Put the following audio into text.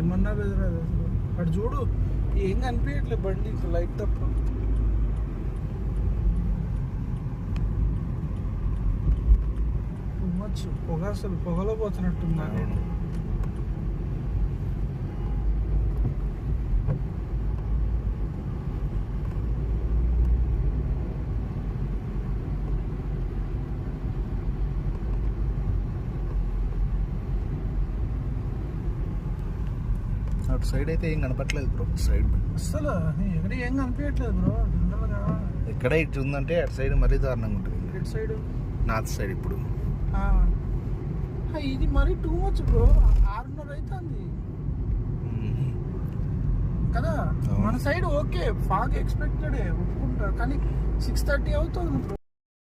ఏమన్నా బెదరాదు అసలు. అటు చూడు, ఏం కనిపించట్లేదు బండి లైట్ తప్ప. పొగ అసలు పొగలో పోతున్నట్టున్నా. అటు సైడ్ అయితే ఏం కనపట్లేదు బ్రో. సైడ్ అసలు ఎక్కడ ఏం కనిపించట్లేదు బ్రో. ఎక్కడ ఇటు ఉందంటే అటు సైడ్ మరీ దారుణంగా ఉంటుంది. ఇటు సైడ్ నార్త్ సైడ్ ఇప్పుడు ఇది మరీ టూ మచ్ బ్రో. 6:30 అవుతుంది కదా మన సైడ్. ఓకే ఫాగ్ ఎక్స్పెక్టెడ్ ఒప్పుకుంటా, కానీ 6:30 అవుతుంది బ్రో.